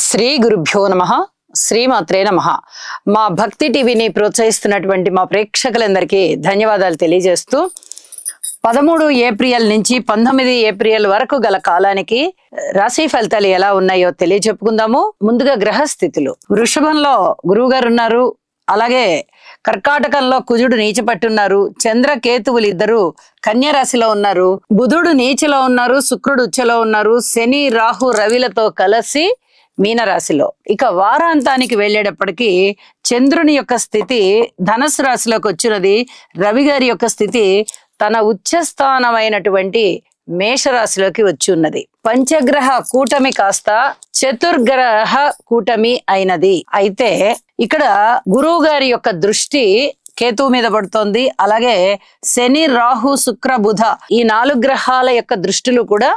శ్రీ గురుభ్యో నమః. శ్రీమాత్రే నమః. మా భక్తి టీవీని ప్రోత్సహిస్తున్నటువంటి మా ప్రేక్షకులందరికీ ధన్యవాదాలు తెలియజేస్తూ 13 ఏప్రిల్ నుంచి 19 ఏప్రిల్ వరకు గల కాలానికి రాశి ఫలితాలు ఎలా ఉన్నాయో తెలియచెప్పుకుందాము. ముందుగా గ్రహస్థితులు. వృషభంలో గురువు గారు ఉన్నారు, అలాగే కర్కాటకంలో కుజుడు నీచపట్టున్నారు, చంద్ర కేతువులు ఇద్దరు కన్య రాశిలో ఉన్నారు, బుధుడు నీచలో ఉన్నారు, శుక్రుడు ఉచ్చలో ఉన్నారు, శని రాహు రవిలతో కలిసి మీనరాశిలో. ఇక వారాంతానికి వెళ్ళేటప్పటికీ చంద్రుని యొక్క స్థితి ధనుసు రాశిలోకి వచ్చినది, రవి గారి యొక్క స్థితి తన ఉచ్చస్థానమైనటువంటి మేషరాశిలోకి వచ్చి ఉన్నది. పంచగ్రహ కూటమి కాస్త చతుర్గ్రహ కూటమి అయినది. అయితే ఇక్కడ గురువు గారి యొక్క దృష్టి కేతువు మీద పడుతోంది, అలాగే శని రాహు శుక్ర బుధ ఈ 4 గ్రహాల యొక్క దృష్టిలు కూడా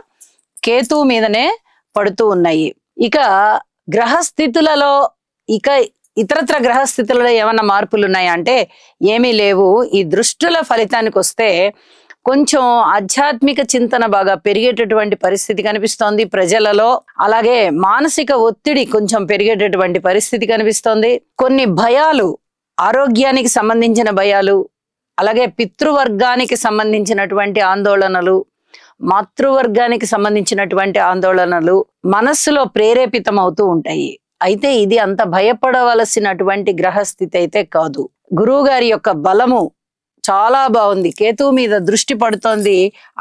కేతువు మీదనే పడుతూ ఉన్నాయి. ఇక గ్రహస్థితులలో ఇతరత్ర గ్రహస్థితులలో ఏమన్నా మార్పులు ఉన్నాయా అంటే ఏమీ లేవు. ఈ దృష్టుల ఫలితానికి వస్తే కొంచెం ఆధ్యాత్మిక చింతన బాగా పెరిగేటటువంటి పరిస్థితి కనిపిస్తోంది ప్రజలలో, అలాగే మానసిక ఒత్తిడి కొంచెం పెరిగేటటువంటి పరిస్థితి కనిపిస్తోంది. కొన్ని భయాలు, ఆరోగ్యానికి సంబంధించిన భయాలు, అలాగే పితృవర్గానికి సంబంధించినటువంటి ఆందోళనలు, మాతృవర్గానికి సంబంధించినటువంటి ఆందోళనలు మనస్సులో ప్రేరేపితం అవుతూ ఉంటాయి. అయితే ఇది అంత భయపడవలసినటువంటి గ్రహస్థితి అయితే కాదు. గురువు గారి యొక్క బలము చాలా బాగుంది, కేతువు మీద దృష్టి పడుతోంది,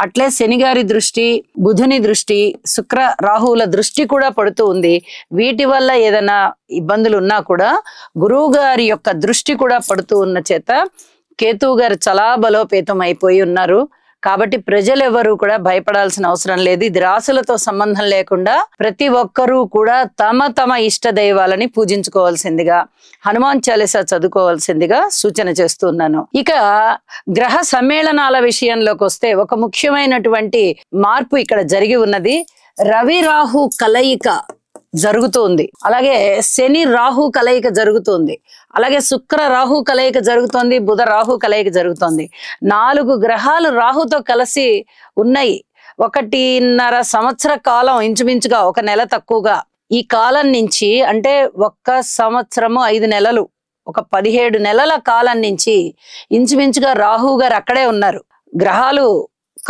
అట్లే శని గారి దృష్టి, బుధుని దృష్టి, శుక్ర రాహువుల దృష్టి కూడా పడుతూ ఉంది. వీటి వల్ల ఏదైనా ఇబ్బందులు ఉన్నా కూడా గురువు గారి యొక్క దృష్టి కూడా పడుతూ ఉన్న చేత కేతువు గారు చాలా బలోపేతం అయిపోయి ఉన్నారు. కాబట్టి ప్రజలెవరూ కూడా భయపడాల్సిన అవసరం లేదు. ఇది రాశులతో సంబంధం లేకుండా ప్రతి ఒక్కరూ కూడా తమ తమ ఇష్ట దైవాలని పూజించుకోవాల్సిందిగా, హనుమాన్ చాలీసా చదువుకోవాల్సిందిగా సూచన చేస్తున్నాను. ఇక గ్రహ సమ్మేళనాల విషయంలోకి వస్తే ఒక ముఖ్యమైనటువంటి మార్పు ఇక్కడ జరిగి ఉన్నది. రవి రాహు కలయిక జరుగుతుంది, అలాగే శని రాహు కలయిక జరుగుతుంది, అలాగే శుక్ర రాహు కలయిక జరుగుతోంది, బుధ రాహు కలయిక జరుగుతోంది. 4 గ్రహాలు రాహుతో కలిసి ఉన్నాయి. 1.5 సంవత్సర కాలం, ఇంచుమించుగా 1 నెల తక్కువగా ఈ కాలం నుంచి, అంటే 1 సంవత్సరము 5 నెలలు, ఒక 17 నెలల కాలం నుంచి ఇంచుమించుగా రాహు గారు అక్కడే ఉన్నారు. గ్రహాలు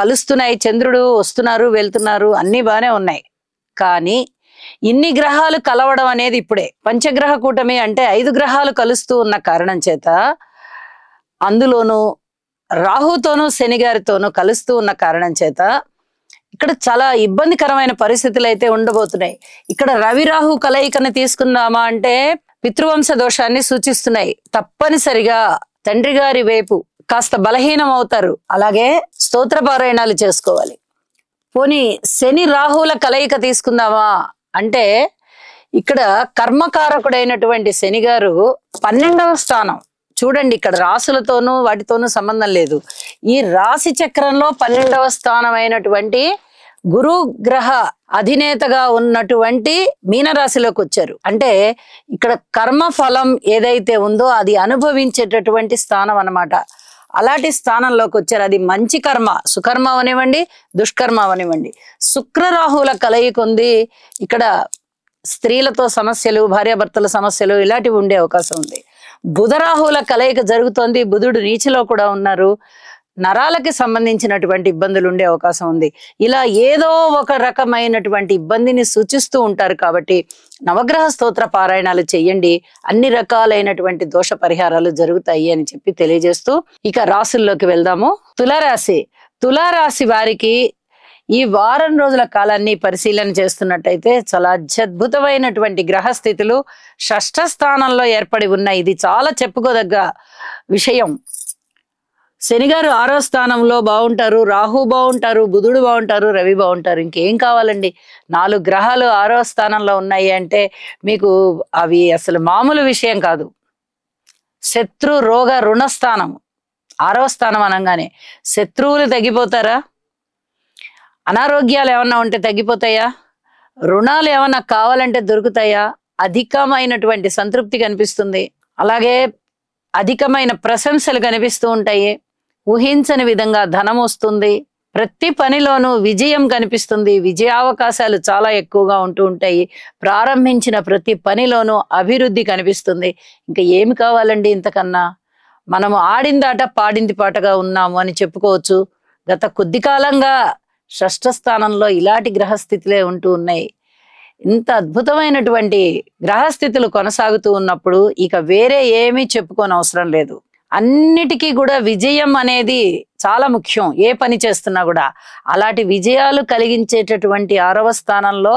కలుస్తున్నాయి, చంద్రుడు వస్తున్నారు వెళ్తున్నారు, అన్ని బాగానే ఉన్నాయి. కానీ ఇన్ని గ్రహాలు కలవడం అనేది ఇప్పుడే. పంచగ్రహ కూటమి అంటే 5 గ్రహాలు కలుస్తూ ఉన్న కారణం చేత, అందులోనూ రాహుతోనూ శని గారితోనూ కలుస్తూ ఉన్న కారణం చేత ఇక్కడ చాలా ఇబ్బందికరమైన పరిస్థితులు అయితే ఉండబోతున్నాయి. ఇక్కడ రవి రాహు కలయికను తీసుకుందామా అంటే పితృవంశ దోషాన్ని సూచిస్తున్నాయి. తప్పనిసరిగా తండ్రి గారి వైపు కాస్త బలహీనం అవుతారు, అలాగే స్తోత్ర పారాయణాలు చేసుకోవాలి. పోనీ శని రాహుల కలయిక తీసుకుందామా అంటే ఇక్కడ కర్మకారకుడైనటువంటి శని గారు 12వ స్థానం. చూడండి, ఇక్కడ రాశులతోనూ వాటితోనూ సంబంధం లేదు. ఈ రాశి చక్రంలో 12వ స్థానం అయినటువంటి గురు గ్రహ అధినేతగా ఉన్నటువంటి మీనరాశిలోకి వచ్చారు. అంటే ఇక్కడ కర్మ ఫలం ఏదైతే ఉందో అది అనుభవించేటటువంటి స్థానం అన్నమాట. అలాంటి స్థానంలోకి వచ్చారు. అది మంచి కర్మ, సుకర్మ అవనివ్వండి, దుష్కర్మ అవనివ్వండి. శుక్రరాహుల కలయిక ఉంది. ఇక్కడ స్త్రీలతో సమస్యలు, భార్యాభర్తల సమస్యలు ఇలాంటివి ఉండే అవకాశం ఉంది. బుధరాహుల కలయిక జరుగుతోంది, బుధుడు నీచలో కూడా ఉన్నారు, నరాలకి సంబంధించినటువంటి ఇబ్బందులు ఉండే అవకాశం ఉంది. ఇలా ఏదో ఒక రకమైనటువంటి ఇబ్బందిని సూచిస్తూ ఉంటారు. కాబట్టి నవగ్రహ స్తోత్ర పారాయణాలు చెయ్యండి, అన్ని రకాలైనటువంటి దోష పరిహారాలు జరుగుతాయి అని చెప్పి తెలియజేస్తూ ఇక రాశుల్లోకి వెళ్దాము. తులారాశి. తులారాశి వారికి ఈ వారం రోజుల కాలాన్ని పరిశీలన చేస్తున్నట్టయితే చాలా అద్భుతమైనటువంటి గ్రహస్థితులు షష్ఠ స్థానంలో ఏర్పడి ఉన్నాయి. ఇది చాలా చెప్పుకోదగ్గ విషయం. శనిగారు 6వ స్థానంలో బాగుంటారు, రాహు బాగుంటారు, బుధుడు బాగుంటారు, రవి బాగుంటారు. ఇంకేం కావాలండి? 4 గ్రహాలు 6వ స్థానంలో ఉన్నాయి అంటే మీకు అవి అసలు మామూలు విషయం కాదు. శత్రు రోగ రుణస్థానం 6వ స్థానం అనగానే శత్రువులు తగ్గిపోతారా? అనారోగ్యాలు ఏమన్నా ఉంటే తగ్గిపోతాయా? రుణాలు ఏమన్నా కావాలంటే దొరుకుతాయా? అధికమైనటువంటి సంతృప్తి కనిపిస్తుంది, అలాగే అధికమైన ప్రశంసలు కనిపిస్తూ ఉంటాయి. ఊహించని విధంగా ధనం వస్తుంది, ప్రతి పనిలోనూ విజయం కనిపిస్తుంది. విజయావకాశాలు చాలా ఎక్కువగా ఉంటూ ఉంటాయి. ప్రారంభించిన ప్రతి పనిలోనూ అభివృద్ధి కనిపిస్తుంది. ఇంకా ఏమి కావాలండి ఇంతకన్నా? మనము ఆడిందాట పాడింది పాటగా ఉన్నాము అని చెప్పుకోవచ్చు. గత కొద్ది కాలంగా షష్ఠ స్థానంలో ఇలాంటి గ్రహస్థితులే ఉంటూ ఉన్నాయి. ఇంత అద్భుతమైనటువంటి గ్రహస్థితులు కొనసాగుతూ ఉన్నప్పుడు ఇక వేరే ఏమీ చెప్పుకోని అవసరం లేదు. అన్నిటికీ కూడా విజయం అనేది చాలా ముఖ్యం. ఏ పని చేస్తున్నా కూడా అలాంటి విజయాలు కలిగించేటటువంటి 6వ స్థానంలో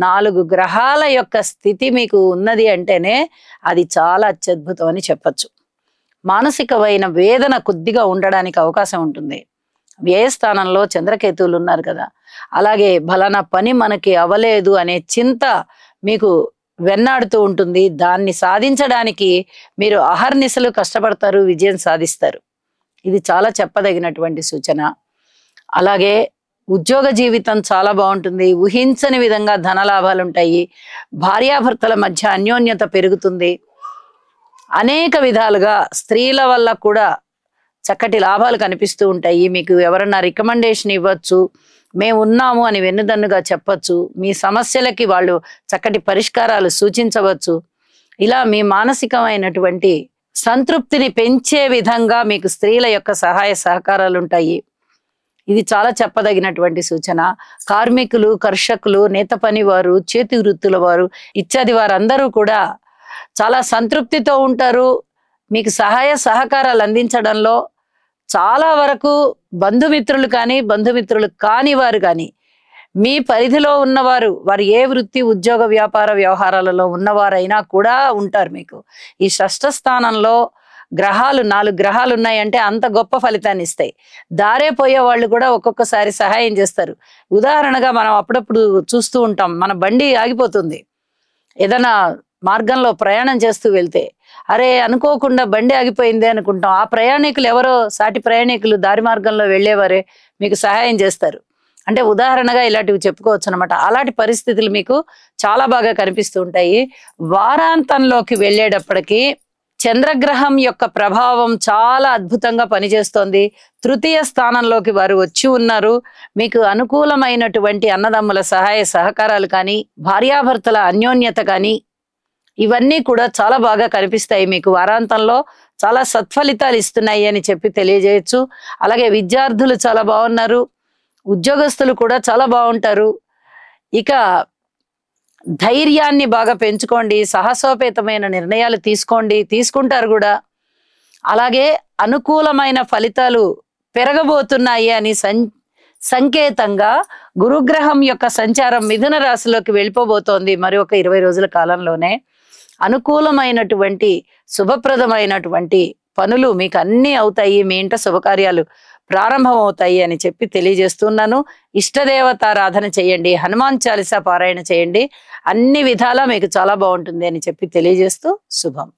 4 గ్రహాల యొక్క స్థితి మీకు ఉన్నది అంటేనే అది చాలా అత్యద్భుతం అని చెప్పచ్చు. మానసికమైన వేదన కొద్దిగా ఉండడానికి అవకాశం ఉంటుంది. వ్యయస్థానంలో చంద్రకేతువులు ఉన్నారు కదా, అలాగే ఫలానా పని మనకి అవలేదు అనే చింత మీకు వెన్నాడుతూ ఉంటుంది. దాన్ని సాధించడానికి మీరు అహర్నిశలు కష్టపడతారు, విజయం సాధిస్తారు. ఇది చాలా చెప్పదగినటువంటి సూచన. అలాగే ఉద్యోగ జీవితం చాలా బాగుంటుంది. ఊహించని విధంగా ధనలాభాలు ఉంటాయి. భార్యాభర్తల మధ్య అన్యోన్యత పెరుగుతుంది. అనేక విధాలుగా స్త్రీల వల్ల కూడా చక్కటి లాభాలు కనిపిస్తూ ఉంటాయి. మీకు ఎవరన్నా రికమెండేషన్ ఇవ్వచ్చు, మేము ఉన్నాము అని వెన్నుదన్నుగా చెప్పచ్చు. మీ సమస్యలకి వాళ్ళు చక్కటి పరిష్కారాలు సూచించవచ్చు. ఇలా మీ మానసికమైనటువంటి సంతృప్తిని పెంచే విధంగా మీకు స్త్రీల యొక్క సహాయ సహకారాలు ఉంటాయి. ఇది చాలా చెప్పదగినటువంటి సూచన. కార్మికులు, కర్షకులు, నేత పని వారు, చేతి వృత్తుల వారు ఇత్యాది వారందరూ కూడా చాలా సంతృప్తితో ఉంటారు. మీకు సహాయ సహకారాలు అందించడంలో చాలా వరకు బంధుమిత్రులు కానీ, బంధుమిత్రులు కాని వారు కానీ, మీ పరిధిలో ఉన్నవారు, వారు ఏ వృత్తి, ఉద్యోగ, వ్యాపార వ్యవహారాలలో ఉన్నవారైనా కూడా ఉంటారు. మీకు ఈ షష్ఠ స్థానంలో గ్రహాలు 4 గ్రహాలు ఉన్నాయంటే అంత గొప్ప ఫలితాన్ని ఇస్తాయి. దారే పోయే వాళ్ళు కూడా ఒక్కొక్కసారి సహాయం చేస్తారు. ఉదాహరణగా మనం అప్పుడప్పుడు చూస్తూ ఉంటాం, మన బండి ఆగిపోతుంది. ఏదైనా మార్గంలో ప్రయాణం చేస్తూ వెళ్తే అరే అనుకోకుండా బండి ఆగిపోయింది అనుకుంటాం. ఆ ప్రయాణికులు ఎవరో సాటి ప్రయాణికులు దారి మార్గంలో వెళ్ళేవారే మీకు సహాయం చేస్తారు. అంటే ఉదాహరణగా ఇలాంటివి చెప్పుకోవచ్చు అనమాట. అలాంటి పరిస్థితులు మీకు చాలా బాగా కనిపిస్తూ ఉంటాయి. వారాంతంలోకి వెళ్ళేటప్పటికీ చంద్రగ్రహం యొక్క ప్రభావం చాలా అద్భుతంగా పనిచేస్తోంది. తృతీయ స్థానంలోకి వారు వచ్చి ఉన్నారు. మీకు అనుకూలమైనటువంటి అన్నదమ్ముల సహాయ సహకారాలు కానీ, భార్యాభర్తల అన్యోన్యత కానీ, ఇవన్నీ కూడా చాలా బాగా కనిపిస్తాయి. మీకు వారాంతంలో చాలా సత్ఫలితాలు ఇస్తున్నాయి అని చెప్పి తెలియజేయచ్చు. అలాగే విద్యార్థులు చాలా బాగున్నారు. ఉద్యోగస్తులు కూడా చాలా బాగుంటారు. ఇక ధైర్యాన్ని బాగా పెంచుకోండి. సాహసోపేతమైన నిర్ణయాలు తీసుకుంటారు కూడా. అలాగే అనుకూలమైన ఫలితాలు పెరగబోతున్నాయి అని సంకేతంగా గురుగ్రహం యొక్క సంచారం మిథున రాశిలోకి వెళ్ళిపోబోతోంది. మరి ఒక 20 రోజుల కాలంలోనే అనుకూలమైనటువంటి శుభప్రదమైనటువంటి పనులు మీకు అన్నీ అవుతాయి. మీ ఇంట శుభకార్యాలు ప్రారంభం అవుతాయి అని చెప్పి తెలియజేస్తున్నాను. ఇష్టదేవతారాధన చేయండి, హనుమాన్ చాలీసా పారాయణ చేయండి. అన్ని విధాలా మీకు చాలా బాగుంటుంది అని చెప్పి తెలియజేస్తూ శుభం.